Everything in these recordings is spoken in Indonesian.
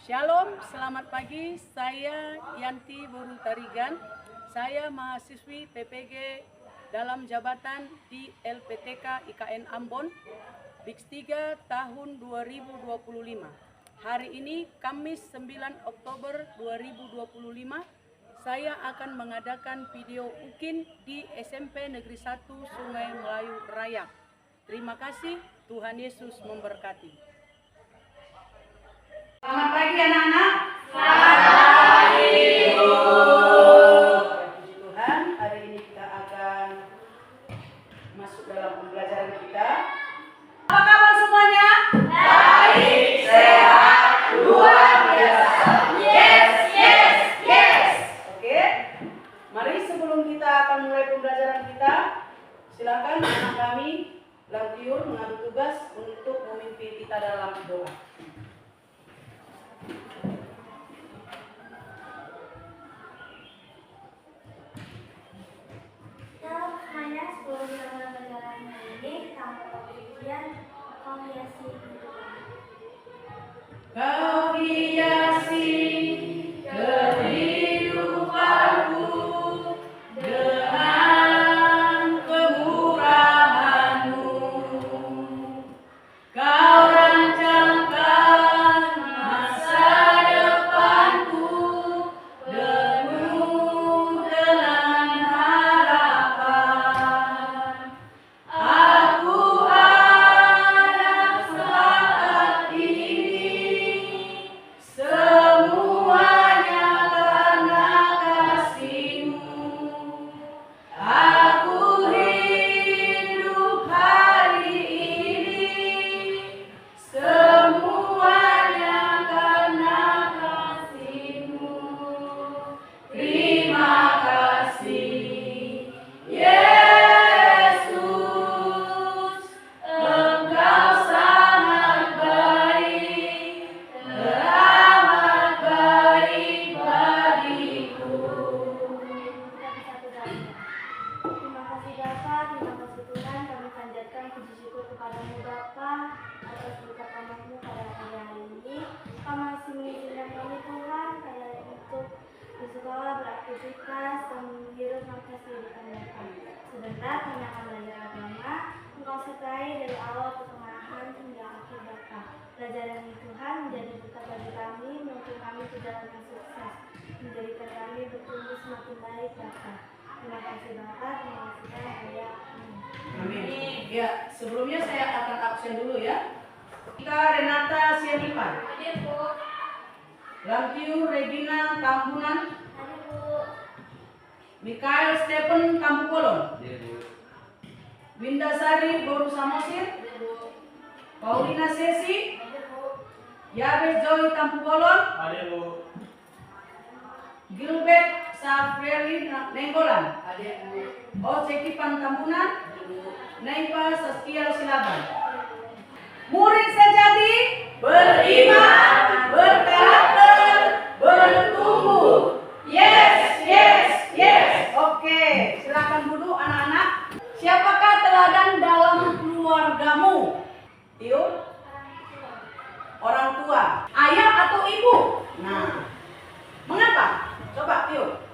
Shalom, selamat pagi. Saya Yanti Boru Tarigan. Saya mahasiswi PPG dalam jabatan di LPTK IKN Ambon, BIKS 3 tahun 2025. Hari ini Kamis 9 Oktober 2025, saya akan mengadakan video UKIN di SMP Negeri 1 Sungai Melayu Raya. Terima kasih, Tuhan Yesus memberkati. Selamat pagi anak-anak. Selamat pagi Ibu. Puji Tuhan, hari ini kita akan masuk dalam pembelajaran kita. Apa kabar semuanya? Baik, sehat, luar biasa. Yes, yes, yes. Oke, mari sebelum kita akan mulai pembelajaran kita, silakan anak kami Lantiur mengambil tugas untuk memimpin kita dalam doa. Sebelum kita mulai pelajaran hari ini, tanpa pujian, Kau hiasi kehidupan. Kau hiasi kehidupanku dengan kemurahan-Mu. Kau rancangkan masa depanku penuh dengan harapan. Aku anak saat ini, semuanya karena kasih-Mu. Aku hidup hari ini, semuanya karena kasih-Mu. Terima kasih, Yesus, Engkau sangat baik, teramat baik bagiku. Terima kasih Bapa, terima kasih Tuhan, kami panjatkan puji syukur kepadamu Bapa atas berkat rahmat-Mu pada hari ini. Kau masih mengizinkan kami Tuhan pada untuk bersekolah, beraktivitas, dan menghirup nafas kehidupan kami. Sebentar kami akan belajar agama, Engkau sertai dari awal pertengahan hingga akhir Bapa. Pelajaran ini Tuhan menjadi berkat bagi kami, menuntun kami ke jalan yang sukses, menjadikan kami bertumbuh semakin baik Bapa. Terima kasih Bapa, terima kasih Tuhan, Ayah. Amin. Ya, sebelumnya saya akan absen dulu ya. Kita Renata Sianipan, Hadir Bu. Lantiu Regina Tambunan, Hadir Bu. Mikael Stephen Tampukolon, Winda Sari Boru Samosir, Hadir Bu. Paulina Sesi, Hadir Bu. Yabes Joy Tampukolon, Hadir Bu. Gilbert Safreli Nenggolan, Hadir Bu. Ocekipan Tambunan, Naipa Saskia Silaban. Murid sejati beriman, berkarakter, bertumbuh. Yes, yes, yes. Oke, silakan duduk anak-anak. Siapakah teladan dalam keluargamu? Tio? Orang tua. Ayah atau ibu? Nah, mengapa? Coba Tio.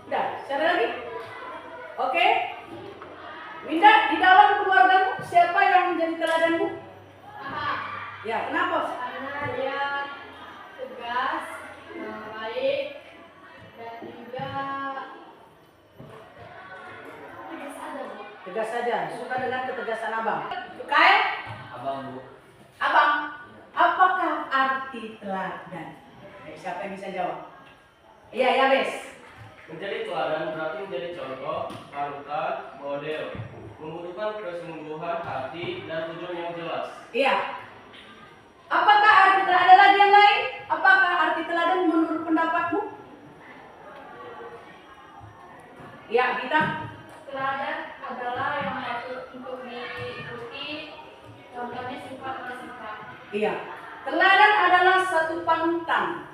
Udah, siapa lagi? Oke. Winda, di dalam keluargamu siapa yang menjadi teladanmu? Ya, kenapa? Karena dia tegas, baik, dan juga tegas ada Bu. Tegas saja, suka dengan ketegasan abang. Kayak? Abang Bu. Abang, apakah arti teladan? Siapa yang bisa jawab? Iya, ya Bes. Menjadi teladan berarti menjadi contoh, panutan, model, membutuhkan kesungguhan hati dan tujuan yang jelas. Iya. Apakah arti teladan, ada lagi yang lain? Apakah arti teladan menurut pendapatmu? Iya, kita. Teladan adalah yang patut untuk diikuti, contohnya sifat bersikap. Iya. Teladan adalah satu panutan.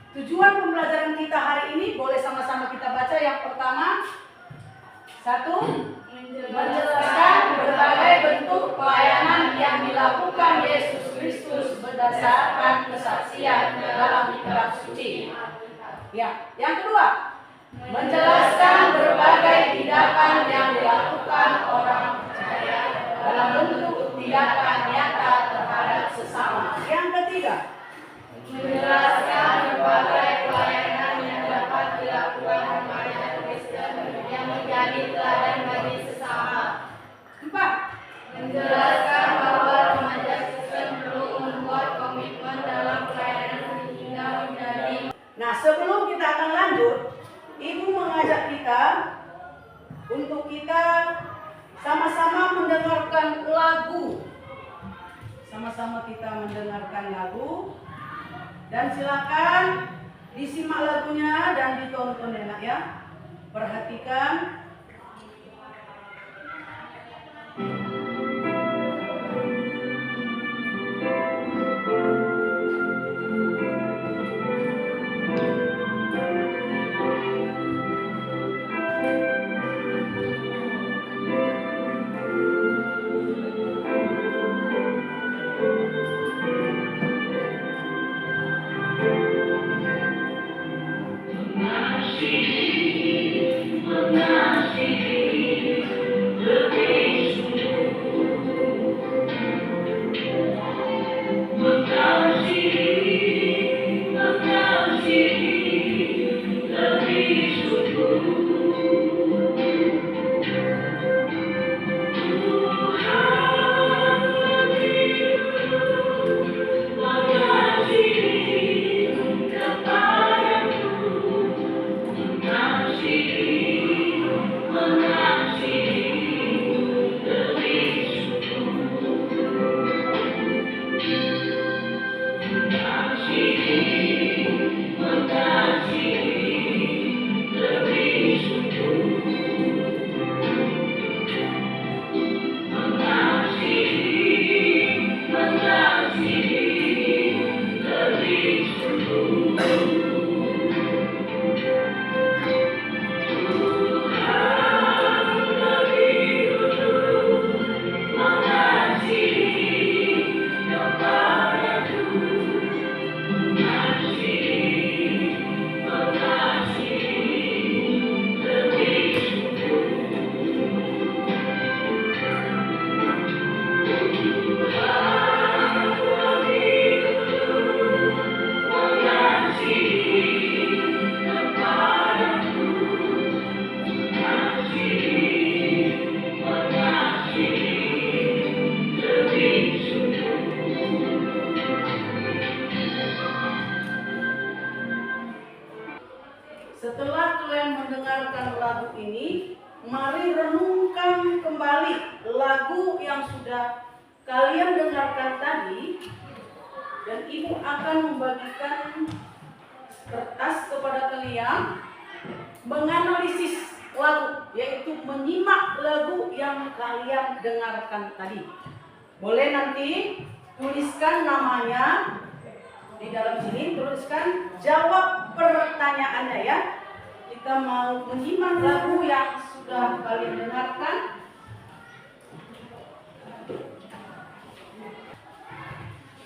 Tujuan pembelajaran kita hari ini boleh sama-sama kita baca. Yang pertama, 1. Menjelaskan berbagai bentuk pelayanan yang dilakukan Yesus Kristus berdasarkan kesaksian dalam kitab suci. Ya, yang kedua, menjelaskan berbagai tindakan yang dilakukan orang percaya dalam bentuk tindakan nyata terhadap sesama. Yang ketiga, Menjelaskan berbagai pelayanan yang dapat dilakukan umat Kristen yang menjadi teladan bagi sesama. 4. Menjelaskan bahwa remaja Kristen perlu membuat komitmen dalam pelayanan hingga menjadi. Nah, sebelum kita akan lanjut, Ibu mengajak kita untuk kita sama-sama mendengarkan lagu. Sama-sama kita mendengarkan lagu. Dan silakan disimak lagunya dan ditonton ya nak ya. Perhatikan. Setelah kalian mendengarkan lagu ini, mari renungkan kembali lagu yang sudah kalian dengarkan tadi. Dan ibu akan membagikan kertas kepada kalian menganalisis lagu, yaitu menyimak lagu yang kalian dengarkan tadi. Boleh nanti tuliskan namanya di dalam sini, tuliskan jawab pertanyaannya ya. Kita mau menyimak lagu yang sudah kalian dengarkan.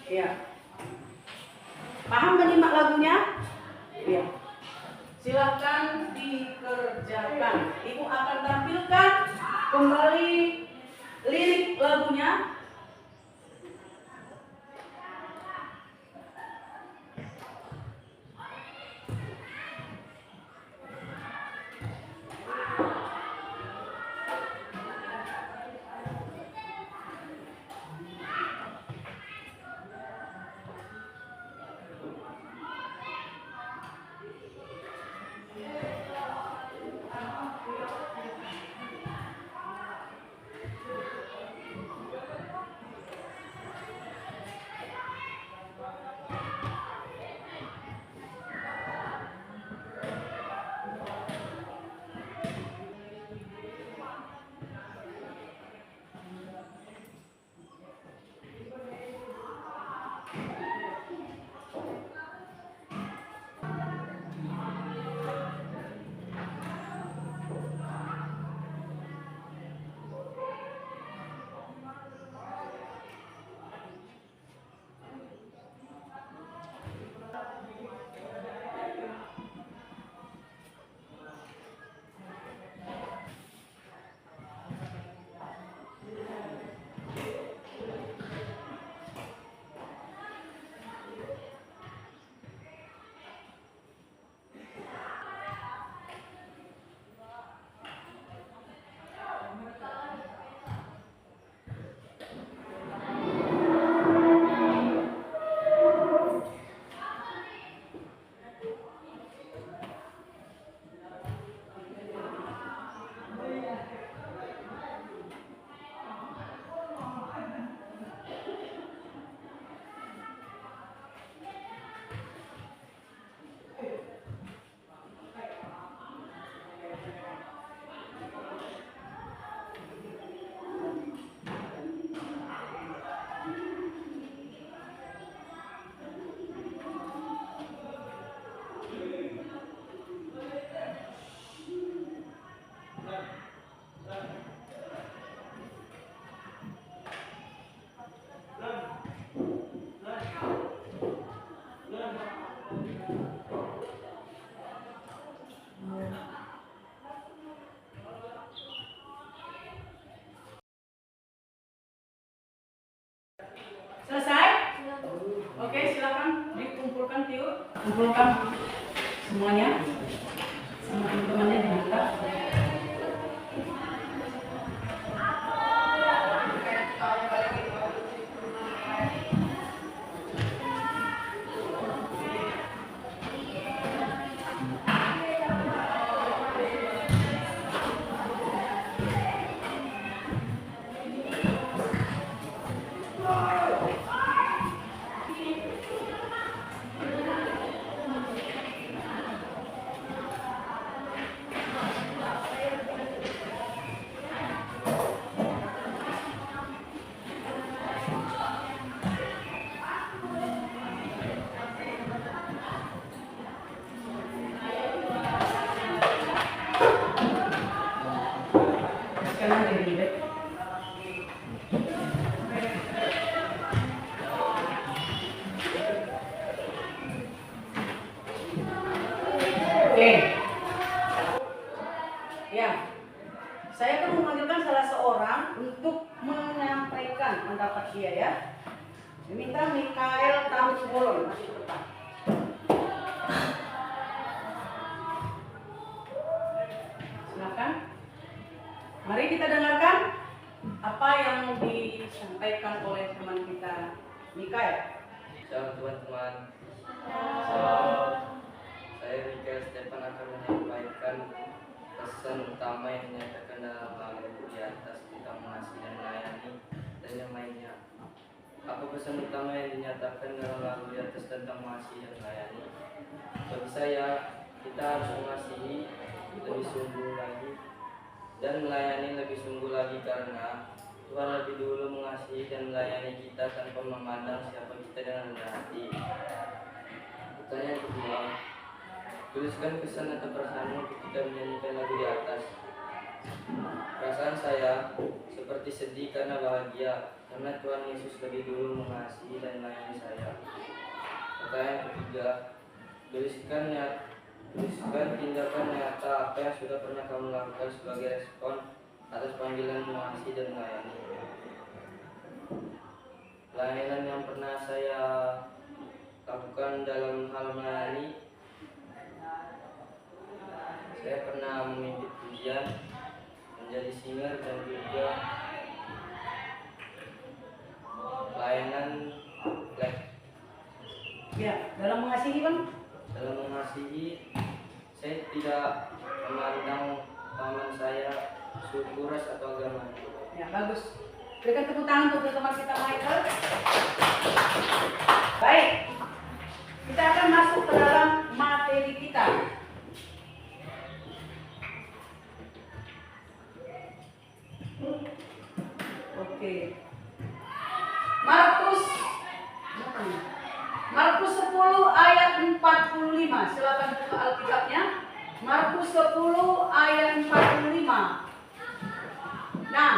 Ya. Paham menyimak lagunya? Ya. Silakan dikerjakan. Ibu akan tampilkan kembali lirik lagunya. welcome semuanya sama teman-temannya di belakang. Sekarang jadi deh. Oke. Ya. Saya akan memanggilkan salah seorang untuk menyampaikan pendapat dia ya. Diminta Mikael Tambolon masuk ke depan. Silakan. Mari kita dengarkan apa yang disampaikan oleh teman kita Mikael. Shalom teman-teman. Saya Mikael Stefan akan menyampaikan pesan utama yang dinyatakan dalam hal di atas tentang mengasihi dan melayani dan yang lainnya. Apa pesan utama yang dinyatakan dalam hal di atas tentang mengasihi dan melayani? Bagi saya, kita harus mengasihi lebih sungguh lagi dan melayani lebih sungguh lagi karena Tuhan lebih dulu mengasihi dan melayani kita tanpa memandang siapa kita dengan rendah hati. Pertanyaan kedua, tuliskan kesan atau perasaanmu ketika menyanyikan lagu di atas. Perasaan saya seperti sedih karena bahagia karena Tuhan Yesus lebih dulu mengasihi dan melayani saya. Pertanyaan ketiga, tuliskan tindakan nyata apa yang sudah pernah kamu lakukan sebagai respon atas panggilan mengasihi dan melayani. Pelayanan yang pernah saya lakukan dalam hal melayani, saya pernah memimpin pujian, menjadi singer dan juga pelayanan black. Ya, dalam mengasihi Bang. Dalam mengasihi, saya tidak memandang paman saya, suku, ras atau agama. Ya, bagus. Berikan tepuk tangan untuk teman kita Michael. Baik. Kita akan masuk ke dalam materi kita. Oke. Markus 10 ayat 45. Silakan buka Alkitabnya. Markus 10 ayat 45. Nah,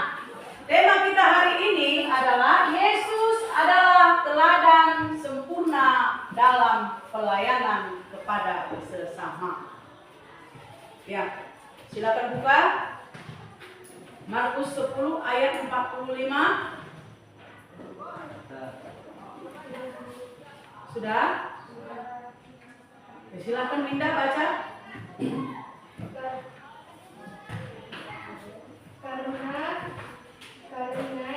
tema kita hari ini adalah Yesus adalah teladan sempurna dalam pelayanan kepada sesama. Ya, silakan buka Markus 10 ayat 45. Sudah? Ya, silakan Minda baca. Karena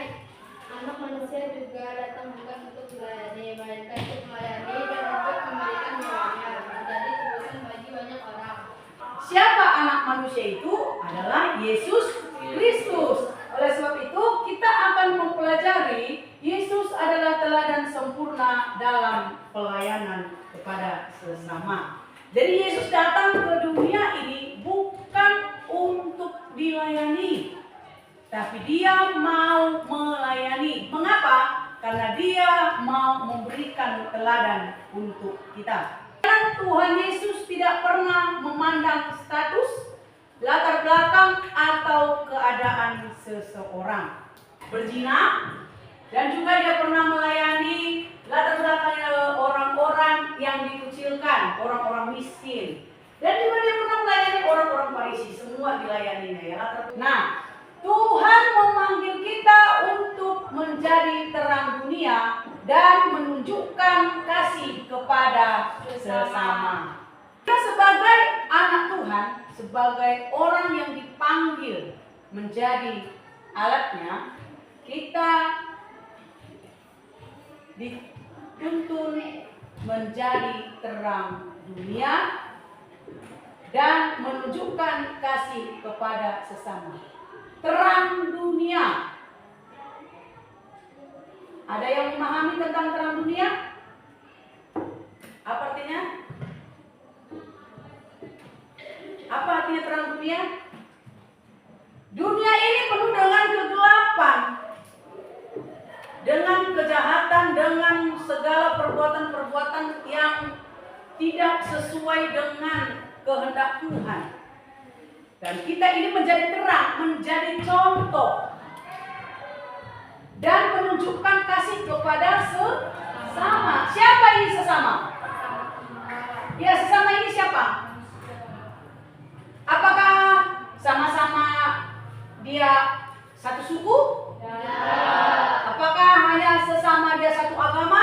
anak manusia juga datang bukan untuk dilayani, melainkan untuk melayani dan untuk memberikan nyawanya menjadi tebusan bagi banyak orang. Siapa anak manusia itu? Adalah Yesus Kristus. Oleh sebab itu kita akan mempelajari Yesus adalah teladan sempurna dalam pelayanan kepada sesama. Jadi Yesus datang ke dunia ini bukan untuk dilayani, tapi dia mau melayani. Mengapa? Karena dia mau memberikan teladan untuk kita. Dan Tuhan Yesus tidak pernah memandang status, latar belakang atau keadaan seseorang. Berzina, dan juga dia pernah melayani latar belakangnya orang-orang yang dikucilkan, orang-orang miskin. Dan juga dia pernah melayani orang-orang Farisi, semua dilayaninya ya. Nah, Tuhan memanggil kita untuk menjadi terang dunia dan menunjukkan kasih kepada sesama. Kita sebagai anak Tuhan, sebagai orang yang dipanggil menjadi alatnya, kita dituntun menjadi terang dunia dan menunjukkan kasih kepada sesama. Terang dunia. Ada yang memahami tentang terang dunia? Apa artinya? Apa artinya terang dunia? Dunia ini penuh dengan kegelapan, dengan kejahatan, dengan segala perbuatan-perbuatan yang tidak sesuai dengan kehendak Tuhan. Dan kita ini menjadi terang, menjadi contoh, dan menunjukkan kasih kepada sesama. Siapa ini sesama? Ya, sesama ini siapa? Apakah sama-sama dia satu suku? Apakah hanya sesama dia satu agama?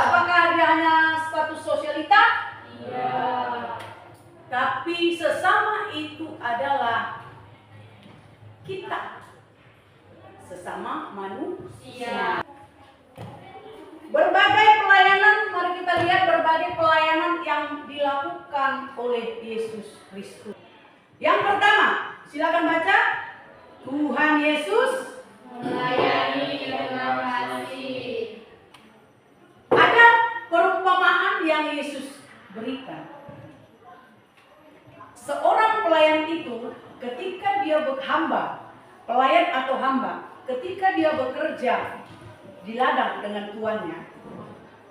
Apakah dia hanya status sosialita? Tapi sesama itu adalah kita, sesama manusia. Berbagai pelayanan, mari kita lihat berbagai pelayanan yang dilakukan oleh Yesus Kristus. Yang pertama, silakan baca. Tuhan Yesus melayani dengan kasih. Ada perumpamaan yang Yesus berikan. Seorang pelayan itu ketika dia berhamba, pelayan atau hamba, ketika dia bekerja di ladang dengan tuannya,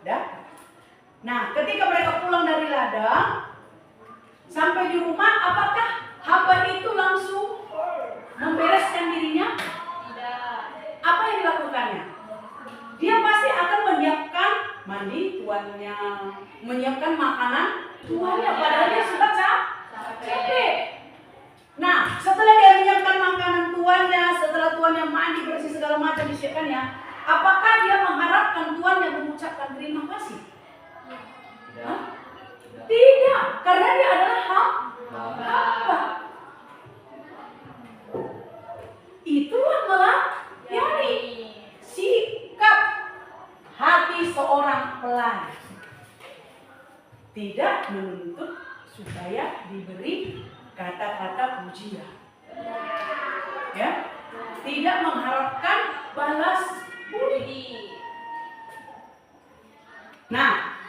dah. Nah, ketika mereka pulang dari ladang sampai di rumah, apakah hamba itu langsung membereskan dirinya? Tidak. Apa yang dilakukannya? Dia pasti akan menyiapkan mandi tuannya, menyiapkan makanan tuannya, padahal dia sudah capek. Nah, setelah dia menyiapkan makanan tuannya, setelah tuannya mandi bersih segala macam disiapkannya, apakah dia mengharapkan tuannya mengucapkan terima kasih? Hah? Tidak, karena dia adalah hamba. Itulah melayani. Sikap hati seorang pelayan. Tidak menuntut supaya diberi kata-kata pujian. Ya, tidak mengharapkan balas budi. Nah,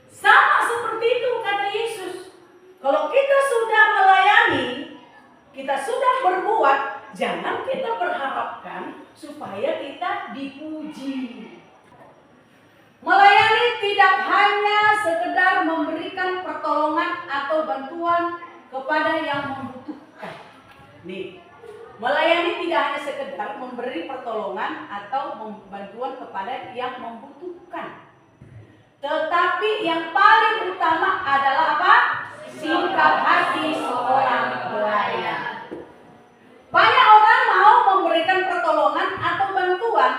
sama seperti itu kata Yesus. Kalau kita sudah melayani, kita sudah berbuat, jangan kita berharapkan supaya kita dipuji. Melayani tidak hanya sekedar memberikan pertolongan atau bantuan kepada yang membutuhkan. Nih, melayani tidak hanya sekedar memberi pertolongan atau bantuan kepada yang membutuhkan. Tetapi yang paling utama adalah apa? Sikap hati seorang pelayan. Banyak orang mau memberikan pertolongan atau bantuan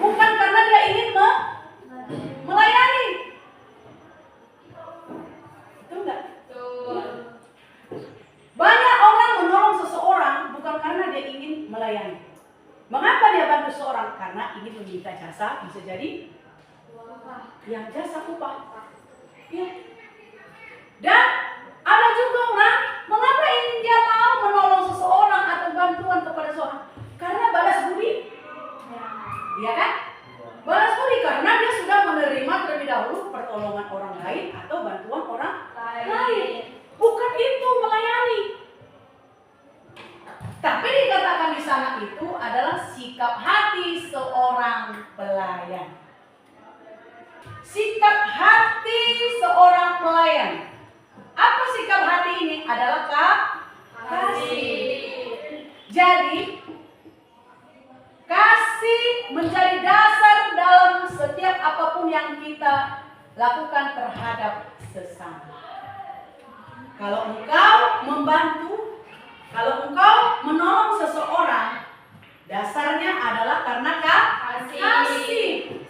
bukan karena dia ingin melayani. Betul enggak? Banyak orang menolong seseorang bukan karena dia ingin melayani. Mengapa dia bantu seseorang? Karena ingin meminta jasa, bisa jadi yang jasa upah. Ya. Dan ada juga orang, mengapa ingin dia mau menolong seseorang atau bantuan kepada seseorang? Karena balas budi. Iya kan? Balas budi karena dia sudah menerima terlebih dahulu pertolongan orang lain atau bantuan orang lain. Bukan itu melayani. Tapi dikatakan di sana itu adalah sikap hati seorang pelayan. Sikap hati seorang pelayan. Apa sikap hati ini? Adalah kasih. Jadi kasih menjadi dasar dalam setiap apapun yang kita lakukan terhadap sesama. Kalau engkau membantu, kalau engkau menolong seseorang, dasarnya adalah karena kasih.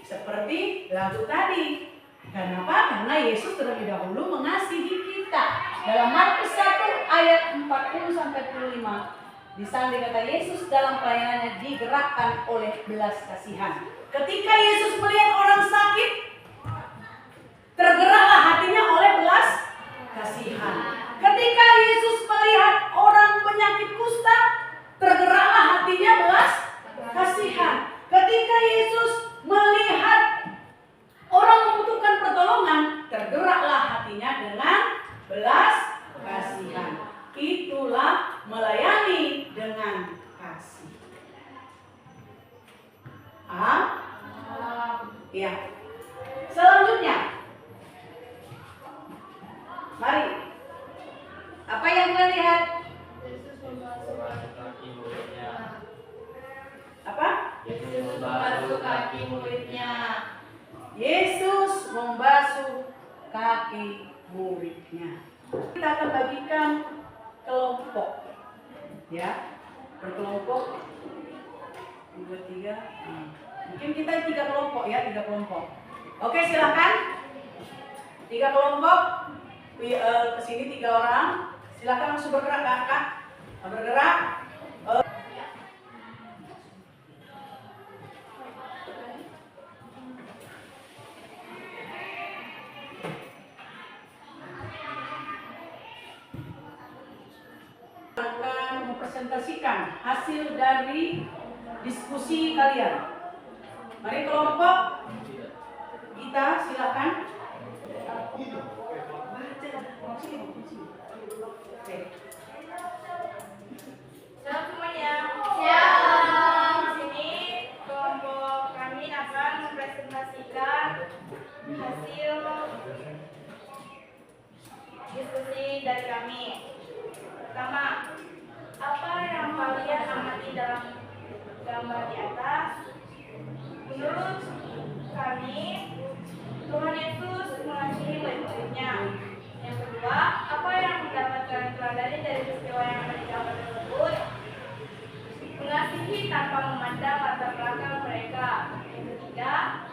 Seperti lagu tadi. Kenapa? Karena Yesus terlebih dahulu mengasihi kita. Dalam Markus 1 ayat 40-45. Di sana dikata Yesus dalam pelayanannya digerakkan oleh belas kasihan. Ketika Yesus melihat orang sakit, tergeraklah hatinya oleh belas kasihan. Ketika Yesus melihat orang penyakit kusta, tergeraklah hatinya belas kasihan. Ketika Yesus melihat orang membutuhkan pertolongan, tergeraklah hatinya dengan belas kasihan. Itulah melayani dengan kasih. Ya. Selanjutnya, mari. Apa yang kita lihat? Yesus membasuh kaki muridnya. Apa? Yesus membasuh kaki muridnya. Yesus membasuh kaki muridnya. Kita akan bagikan kelompok, ya, berkelompok 2, 3. Mungkin kita 3 kelompok ya, 3 kelompok. Oke, silakan. 3 kelompok. Ke sini 3 orang. Silakan langsung bergerak, Kak. Bergerak. Akan mempresentasikan hasil dari diskusi kalian. Mari kelompok kita silakan. Oke. Selamat semuanya. Siap. Di sini kelompok kami akan mempresentasikan hasil diskusi dari kami. Pertama, apa yang kalian amati dalam gambar di atas? Menurut kami, Tuhan Yesus mengasihi murid-muridnya. Yang kedua, apa yang mendapatkan teladani dari peristiwa yang ada di gambar tersebut? Mengasihi tanpa memandang latar belakang mereka. Yang ketiga,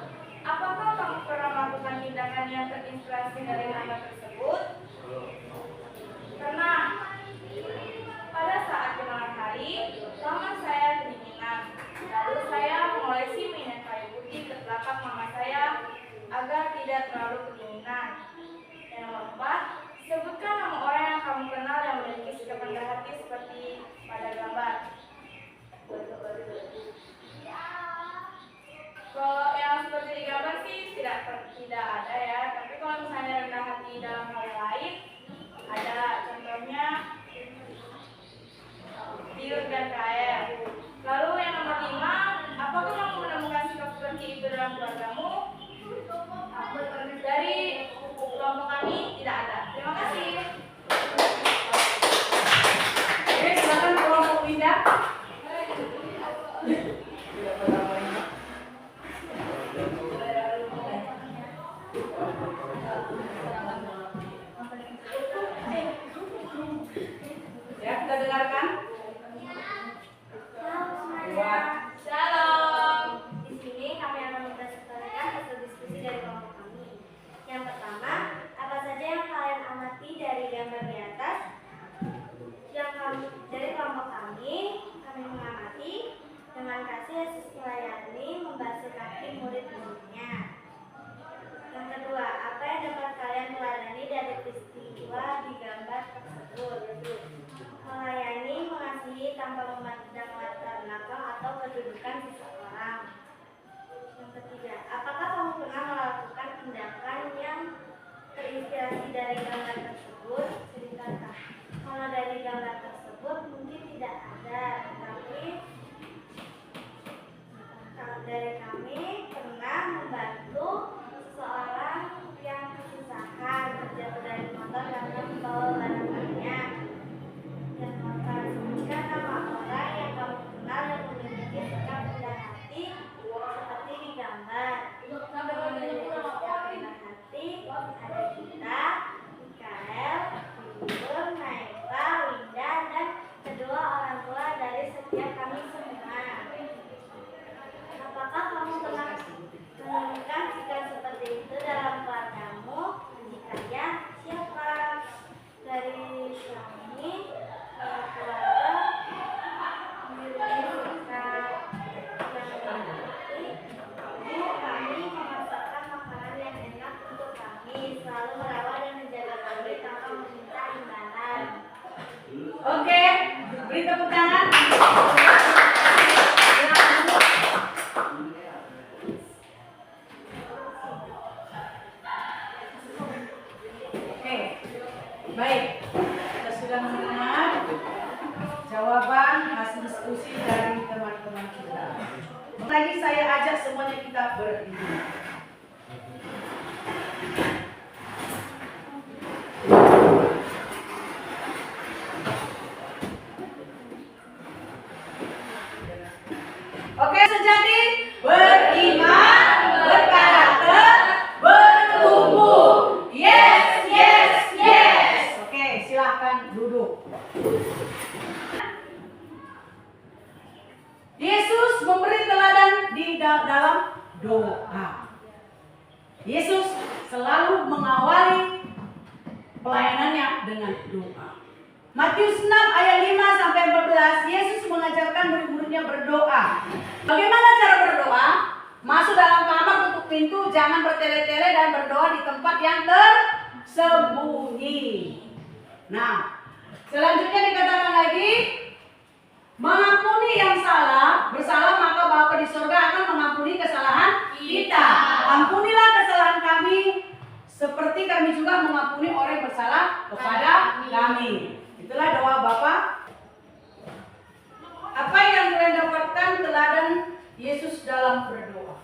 apakah kamu pernah melakukan tindakan yang terinspirasi dari gambar tersebut? Karena pada saat di malam hari, mama saya kedinginan. Lalu saya mengolesi minyak kayu putih ke belakang mama saya agar tidak terlalu kedinginan. Yang nomor 4, sebutkan nama orang yang kamu kenal yang memiliki sikap rendah hati seperti pada gambar. Kalau yang seperti di gambar sih tidak ada ya. Tapi kalau misalnya rendah hati dalam hal lain, ada contohnya biur dan KR. Lalu yang nomor 5, apakah kamu menemukan sikap seperti itu dalam keluargamu? Dari kelompok kami tidak ada. Terima kasih. Oke, silakan kelompok Winda. Ya, kita dengarkan. Halo semuanya. Buat. Shalom. Di sini kami akan mempresentasikan hasil diskusi dari kelompok kami. Yang pertama, apa saja yang kalian amati dari gambar di atas? Dari kelompok kami mengamati dengan kasih Yesus melayani membasuh kaki murid-muridnya. Yang kedua, apa yang dapat kalian teladani dari peristiwa di gambar tersebut? Melayani, mengasihi tanpa memandang latar belakang atau kedudukan seseorang. Yang ketiga, apakah kamu pernah melakukan tindakan yang terinspirasi dari gambar tersebut? Ceritakan. Kalau dari gambar tersebut mungkin tidak ada, tapi kalau dari kami pernah membantu seseorang yang kesusahan terjatuh dari motor karena membawa barang banyak. Yang akan sebutkan nama orang yang kamu kenal yang memiliki sikap rendah hati seperti di gambar. Dengan memiliki sikap rendah hati ada kita, Ika selalu merawat dan menjaga kami tanpa meminta imbalan. Oke, beri tepuk tangan. Oke, baik. Kita sudah mendengar jawaban hasil diskusi dari teman-teman kita. Lagi saya ajak semuanya kita berdiri. Oke, sejati beriman, berkarakter, bertumbuh. Yes, yes, yes. Oke, silahkan duduk. Yesus memberi teladan di dalam doa. Yesus selalu mengawali pelayanannya dengan doa. Matius 6 ayat 5 sampai 14, Yesus mengajarkan murid-muridnya berdoa. Bagaimana cara berdoa? Masuk dalam kamar, tutup pintu, jangan bertele-tele dan berdoa di tempat yang tersembunyi. Nah, selanjutnya dikatakan lagi, mengampuni yang bersalah maka Bapa di surga akan mengampuni kesalahan kita. Ampunilah kesalahan kami seperti kami juga mengampuni orang yang bersalah kepada kami. Itulah doa Bapa. Apa yang kalian dapatkan teladan Yesus dalam berdoa?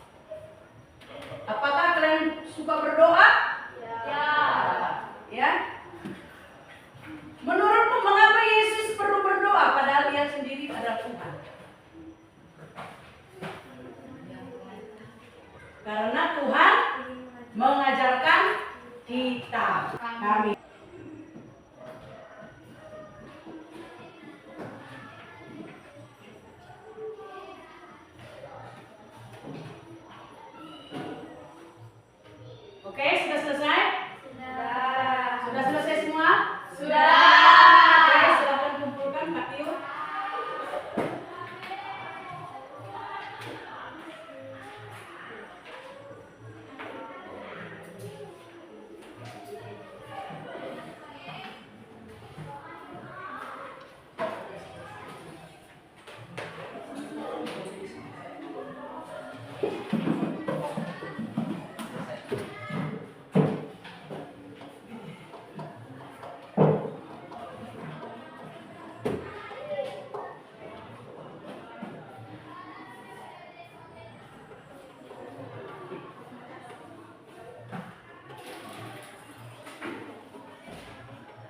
Apakah kalian suka berdoa? Ya. Ya. Menurutmu mengapa Yesus perlu berdoa padahal dia sendiri adalah Tuhan? Karena Tuhan mengajarkan kita, kami. Oke, sudah selesai? Sudah selesai semua? Sudah. Oke, silakan kumpulkan Kak Tio.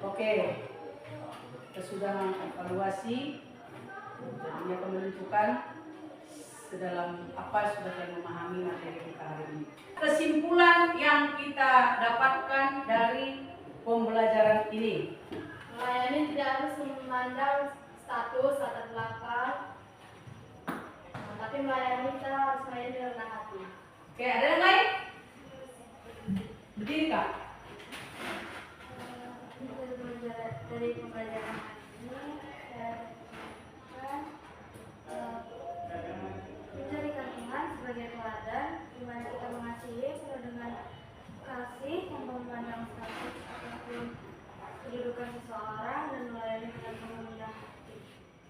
Oke, kita sudah mengevaluasi, jadinya menunjukkan sedalam apa sudah kalian memahami materi kita hari ini. Kesimpulan yang kita dapatkan dari pembelajaran ini. Melayani tidak harus memandang status latar belakang, tapi melayani kita harus melayani dengan rendah hati. Oke, ada yang lain? Berdiri Kak. Dari pembelajaran ini saya menjadikan Tuhan sebagai teladan di mana kita mengasihi penuh dengan kasih tanpa memandang status ataupun kedudukan seseorang dan melayani dengan penuh rendah hati.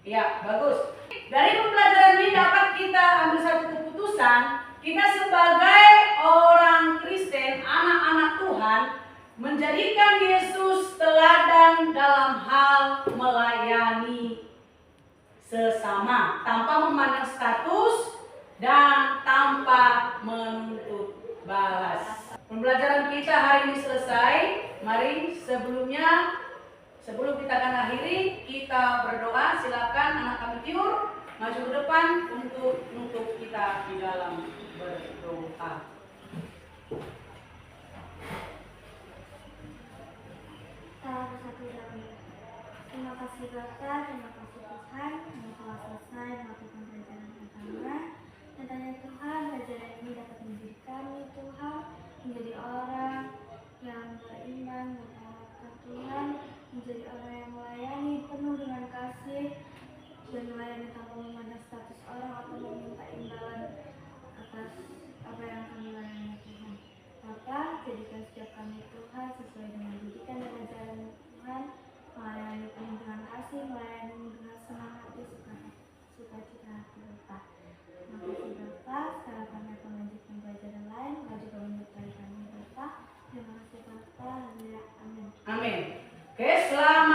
Ya, bagus. Dari pembelajaran ini dapat kita ambil satu keputusan, kita sebagai orang Kristen, anak-anak Tuhan, menjadikan Yesus teladan dalam hal melayani sesama tanpa memandang status dan tanpa menuntut balas. Pembelajaran kita hari ini selesai. Mari sebelum kita akan akhiri, kita berdoa. Silakan anak kami Tiur maju ke depan untuk menutup kita di dalam berdoa. Salah satu dari terima kasih Bapa, terima kasih Tuhan yang telah selesai melakukan pelajaran pertama. Dan tanya Tuhan, pelajaran ini dapat mendidik kami Tuhan menjadi orang yang beriman, mengharapkan Tuhan, menjadi orang yang melayani penuh dengan kasih dan melayani tanpa memandang status orang atau meminta imbalan atas apa yang kami layani Tuhan. Bapa, jadikan setiap kami Tuhan Amin. Keselamatan